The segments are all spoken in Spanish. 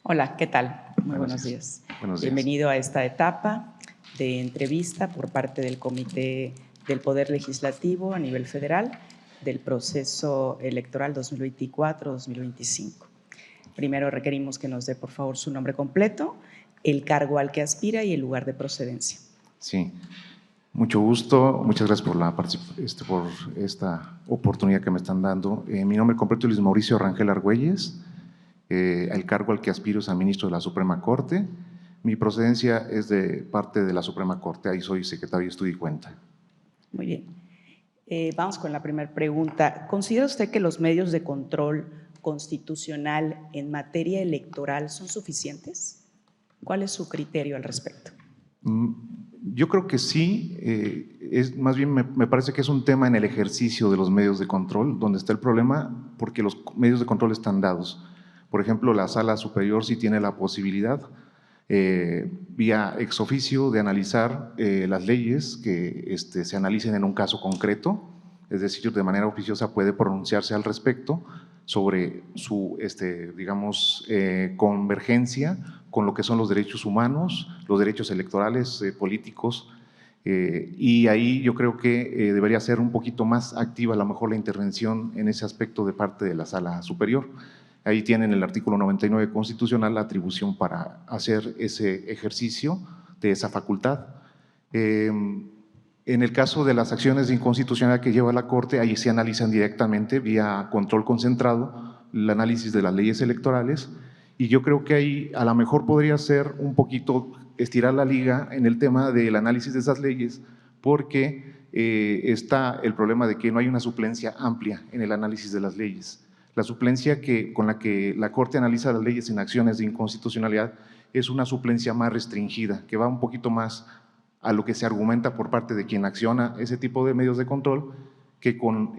Hola, ¿qué tal? Muy buenos días. Bienvenido a esta etapa de entrevista por parte del Comité del Poder Legislativo a nivel federal del proceso electoral 2024-2025. Primero requerimos que nos dé, por favor, su nombre completo, el cargo al que aspira y el lugar de procedencia. Sí, mucho gusto. Muchas gracias por esta oportunidad que me están dando. Mi nombre completo es Luis Mauricio Rangel Argüelles. El cargo al que aspiro es a ministro de la Suprema Corte. Mi procedencia es de parte de la Suprema Corte, ahí soy secretario de Estudio y Cuenta. Muy bien. Vamos con la primera pregunta. ¿Considera usted que los medios de control constitucional en materia electoral son suficientes? ¿Cuál es su criterio al respecto? Yo creo que sí, más bien me parece que es un tema en el ejercicio de los medios de control, donde está el problema, porque los medios de control están dados. Por ejemplo, la Sala Superior sí tiene la posibilidad, vía ex oficio, de analizar las leyes que se analicen en un caso concreto, es decir, de manera oficiosa puede pronunciarse al respecto sobre su, digamos, convergencia con lo que son los derechos humanos, los derechos electorales, políticos, y ahí yo creo que debería ser un poquito más activa a lo mejor la intervención en ese aspecto de parte de la Sala Superior. Ahí tienen el artículo 99 constitucional la atribución para hacer ese ejercicio de esa facultad. En el caso de las acciones de inconstitucionalidad que lleva la Corte, ahí se analizan directamente vía control concentrado el análisis de las leyes electorales, y yo creo que ahí a lo mejor podría ser un poquito estirar la liga en el tema del análisis de esas leyes, porque está el problema de que no hay una suplencia amplia en el análisis de las leyes. La suplencia con la que la Corte analiza las leyes en acciones de inconstitucionalidad es una suplencia más restringida, que va un poquito más a lo que se argumenta por parte de quien acciona ese tipo de medios de control, que con,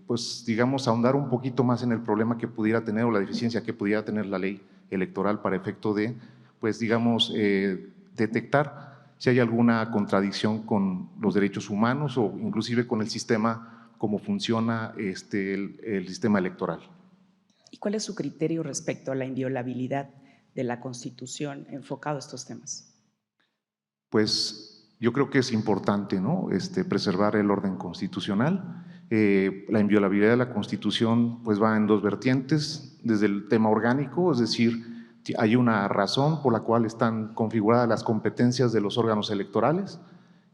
pues digamos, ahondar un poquito más en el problema que pudiera tener o la deficiencia que pudiera tener la ley electoral para efecto de, pues digamos, detectar si hay alguna contradicción con los derechos humanos o inclusive con el sistema, cómo funciona el sistema electoral. ¿Y cuál es su criterio respecto a la inviolabilidad de la Constitución enfocado a estos temas? Pues yo creo que es importante, ¿no? Preservar el orden constitucional. La inviolabilidad de la Constitución pues va en dos vertientes, desde el tema orgánico, es decir, hay una razón por la cual están configuradas las competencias de los órganos electorales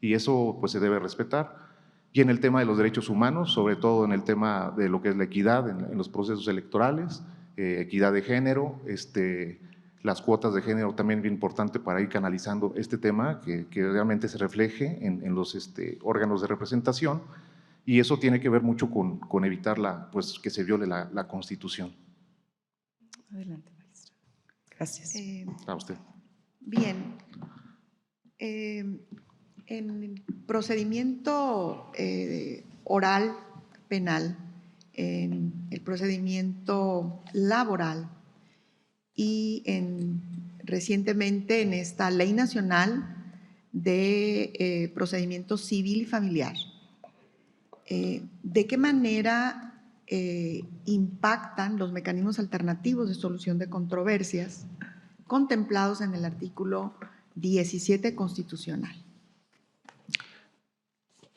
y eso pues se debe respetar. Y en el tema de los derechos humanos, sobre todo en el tema de lo que es la equidad en los procesos electorales, equidad de género, las cuotas de género también bien importante para ir canalizando este tema, que realmente se refleje en los órganos de representación, y eso tiene que ver mucho con evitar pues, que se viole la Constitución. Adelante, maestra. Gracias. A usted. Bien. En el procedimiento oral penal, en el procedimiento laboral y recientemente en esta Ley Nacional de Procedimiento Civil y Familiar, ¿de qué manera impactan los mecanismos alternativos de solución de controversias contemplados en el artículo 17 constitucional?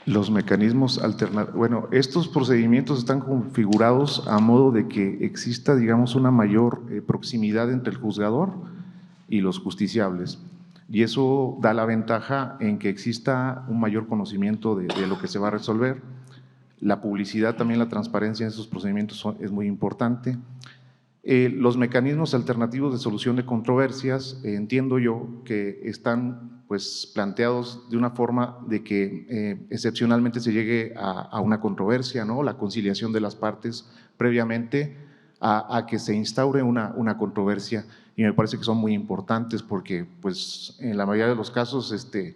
Los mecanismos alternativos, bueno, estos procedimientos están configurados a modo de que exista, digamos, una mayor proximidad entre el juzgador y los justiciables, y eso da la ventaja en que exista un mayor conocimiento de lo que se va a resolver. La publicidad, también la transparencia en esos procedimientos es muy importante. Los mecanismos alternativos de solución de controversias, entiendo yo que están pues planteados de una forma de que excepcionalmente se llegue a una controversia, ¿no? La conciliación de las partes previamente a que se instaure una controversia, y me parece que son muy importantes porque pues en la mayoría de los casos este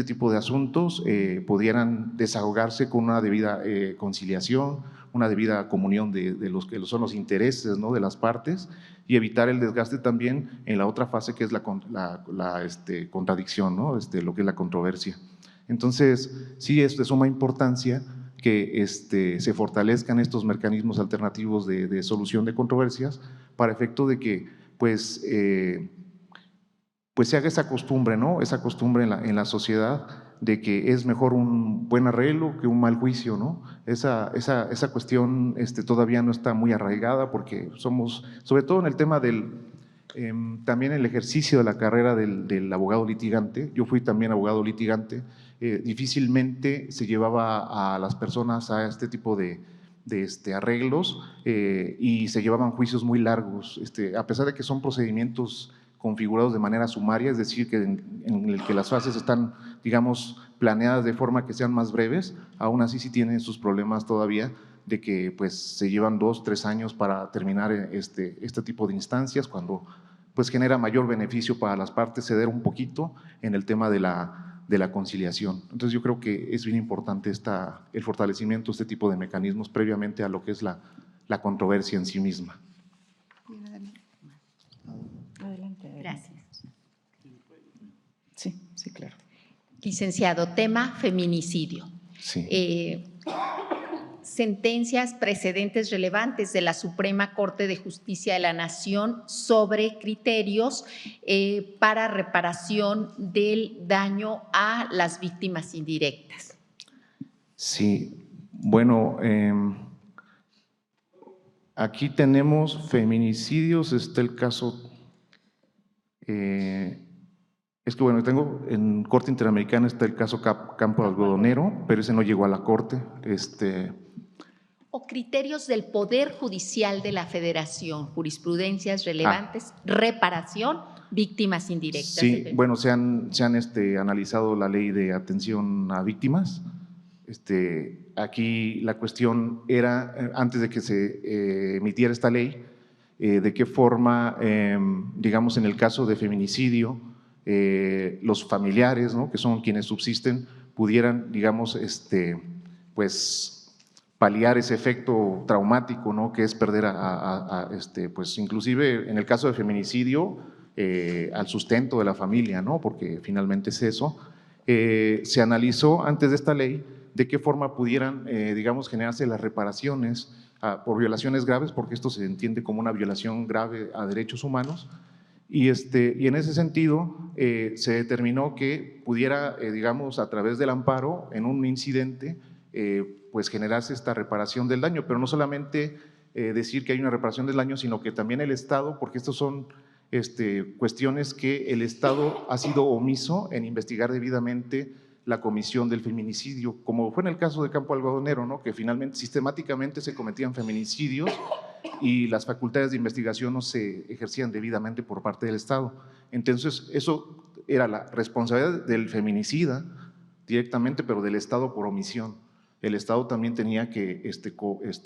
tipo de asuntos pudieran desahogarse con una debida conciliación, una debida comunión de los que son los intereses, ¿no? de las partes, y evitar el desgaste también en la otra fase que es la contradicción, ¿no? Lo que es la controversia. Entonces, sí es de suma importancia que se fortalezcan estos mecanismos alternativos de solución de controversias para efecto de que pues se haga esa costumbre, ¿no? Esa costumbre en la sociedad de que es mejor un buen arreglo que un mal juicio, ¿no? Esa cuestión todavía no está muy arraigada porque somos, sobre todo en el tema también el ejercicio de la carrera del abogado litigante. Yo fui también abogado litigante. Difícilmente se llevaba a las personas a este tipo de arreglos y se llevaban juicios muy largos, a pesar de que son procedimientos configurados de manera sumaria, es decir, que en el que las fases están, digamos, planeadas de forma que sean más breves, aún así sí tienen sus problemas todavía de que pues se llevan 2, 3 años para terminar este tipo de instancias, cuando pues genera mayor beneficio para las partes ceder un poquito en el tema de la conciliación. Entonces yo creo que es bien importante el fortalecimiento de este tipo de mecanismos previamente a lo que es la controversia en sí misma. Adelante. Gracias. Sí, claro. Licenciado, tema feminicidio. Sí. Sentencias precedentes relevantes de la Suprema Corte de Justicia de la Nación sobre criterios para reparación del daño a las víctimas indirectas. Sí, bueno, aquí tenemos feminicidios, está el caso, es que bueno, tengo en Corte Interamericana está el caso Campo Algodonero, pero ese no llegó a la Corte. O criterios del Poder Judicial de la Federación, jurisprudencias relevantes, reparación, víctimas indirectas. Sí, bueno, se han analizado la ley de atención a víctimas. Aquí la cuestión era, antes de que se emitiera esta ley, de qué forma, digamos, en el caso de feminicidio, los familiares, ¿no?, que son quienes subsisten, pudieran, digamos, pues paliar ese efecto traumático, ¿no?, que es perder pues inclusive en el caso de feminicidio, al sustento de la familia, ¿no?, porque finalmente es eso. Se analizó antes de esta ley de qué forma pudieran, digamos, generarse las reparaciones por violaciones graves, porque esto se entiende como una violación grave a derechos humanos, y en ese sentido se determinó que pudiera, digamos, a través del amparo en un incidente, pues generarse esta reparación del daño, pero no solamente decir que hay una reparación del daño, sino que también el Estado, porque estos son cuestiones que el Estado ha sido omiso en investigar debidamente la comisión del feminicidio, como fue en el caso de Campo Algodonero, ¿no?, que finalmente sistemáticamente se cometían feminicidios y las facultades de investigación no se ejercían debidamente por parte del Estado. Entonces, eso era la responsabilidad del feminicida directamente, pero del Estado por omisión. El Estado también tenía que,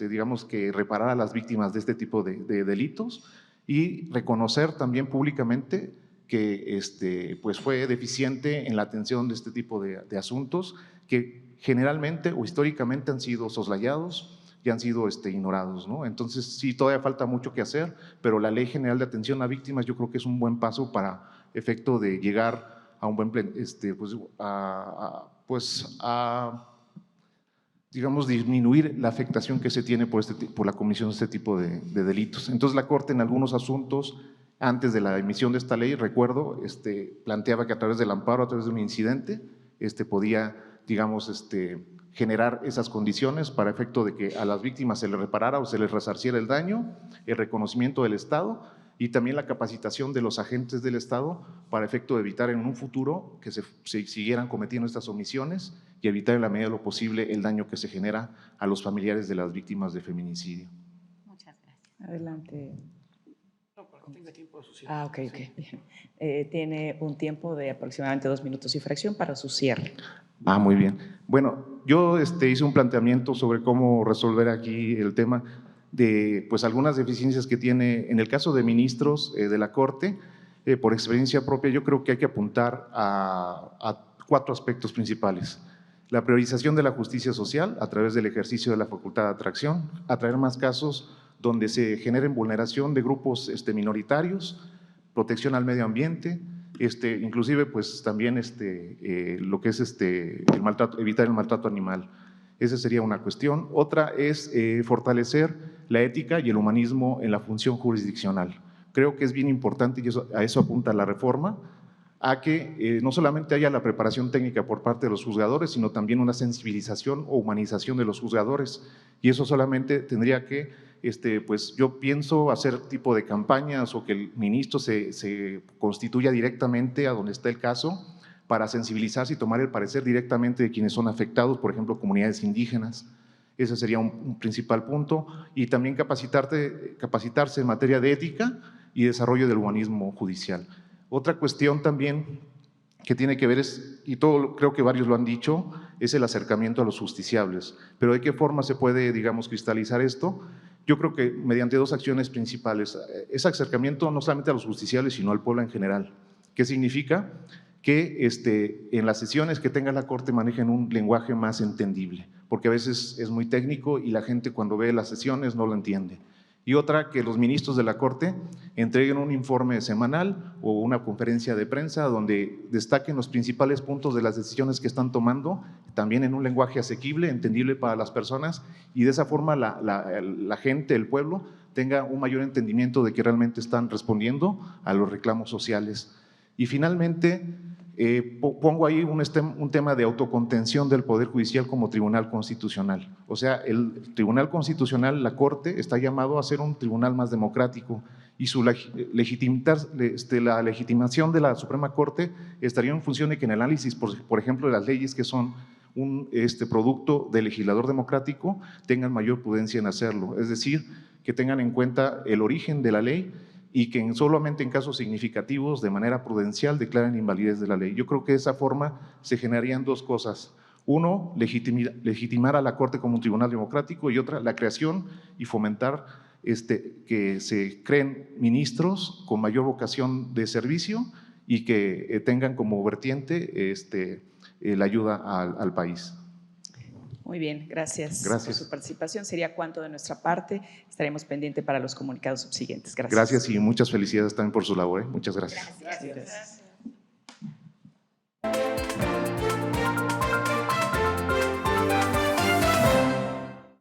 digamos, que reparar a las víctimas de este tipo de delitos y reconocer también públicamente que pues fue deficiente en la atención de este tipo de asuntos que generalmente o históricamente han sido soslayados y han sido ignorados, ¿no? Entonces sí, todavía falta mucho que hacer, pero la Ley General de Atención a Víctimas yo creo que es un buen paso para efecto de llegar a un buen, digamos, disminuir la afectación que se tiene por la comisión de este tipo de delitos. Entonces la Corte en algunos asuntos, antes de la emisión de esta ley, recuerdo, planteaba que a través del amparo, a través de un incidente, podía, digamos, generar esas condiciones para efecto de que a las víctimas se les reparara o se les resarciera el daño, el reconocimiento del Estado y también la capacitación de los agentes del Estado para efecto de evitar en un futuro que se siguieran cometiendo estas omisiones y evitar en la medida de lo posible el daño que se genera a los familiares de las víctimas de feminicidio. Muchas gracias. Adelante. No, para que tenga tiempo de su cierre. Ok. Bien. Tiene un tiempo de aproximadamente 2 minutos y fracción para su cierre. Muy bien. Bueno, yo hice un planteamiento sobre cómo resolver aquí el tema de pues algunas deficiencias que tiene en el caso de ministros de la Corte. Por experiencia propia, yo creo que hay que apuntar a 4 aspectos principales. La priorización de la justicia social a través del ejercicio de la facultad de atracción, atraer más casos donde se generen vulneración de grupos minoritarios, protección al medio ambiente, inclusive pues también lo que es el maltrato, evitar el maltrato animal. Esa sería una cuestión. Otra es fortalecer la ética y el humanismo en la función jurisdiccional. Creo que es bien importante, y a eso apunta la reforma, a que no solamente haya la preparación técnica por parte de los juzgadores, sino también una sensibilización o humanización de los juzgadores. Y eso solamente tendría que, pues yo pienso hacer tipo de campañas o que el ministro se constituya directamente a donde está el caso para sensibilizarse y tomar el parecer directamente de quienes son afectados, por ejemplo, comunidades indígenas. Ese sería un principal punto. Y también capacitarse en materia de ética y desarrollo del humanismo judicial. Otra cuestión también que tiene que ver y creo que varios lo han dicho, es el acercamiento a los justiciables. Pero ¿de qué forma se puede, digamos, cristalizar esto? Yo creo que mediante dos acciones principales. Ese acercamiento no solamente a los justiciables, sino al pueblo en general. ¿Qué significa? Que en las sesiones que tenga la Corte manejen un lenguaje más entendible, porque a veces es muy técnico y la gente cuando ve las sesiones no lo entiende. Y otra, que los ministros de la Corte entreguen un informe semanal o una conferencia de prensa donde destaquen los principales puntos de las decisiones que están tomando, también en un lenguaje asequible, entendible para las personas, y de esa forma la gente, el pueblo, tenga un mayor entendimiento de que realmente están respondiendo a los reclamos sociales. Y finalmente, pongo ahí un tema de autocontención del Poder Judicial como Tribunal Constitucional. O sea, el Tribunal Constitucional, la Corte, está llamado a ser un tribunal más democrático y la legitimación de la Suprema Corte estaría en función de que en el análisis, por ejemplo, de las leyes que son un producto del legislador democrático, tengan mayor prudencia en hacerlo. Es decir, que tengan en cuenta el origen de la ley y que solamente en casos significativos, de manera prudencial, declaren invalidez de la ley. Yo creo que de esa forma se generarían dos cosas. Uno, legitimar a la Corte como un tribunal democrático, y otra, la creación y fomentar que se creen ministros con mayor vocación de servicio y que tengan como vertiente la ayuda al país. Muy bien, gracias. Gracias por su participación. Sería cuanto de nuestra parte. Estaremos pendientes para los comunicados subsiguientes. Gracias. Gracias y muchas felicidades también por su labor. Muchas gracias. Gracias. Gracias.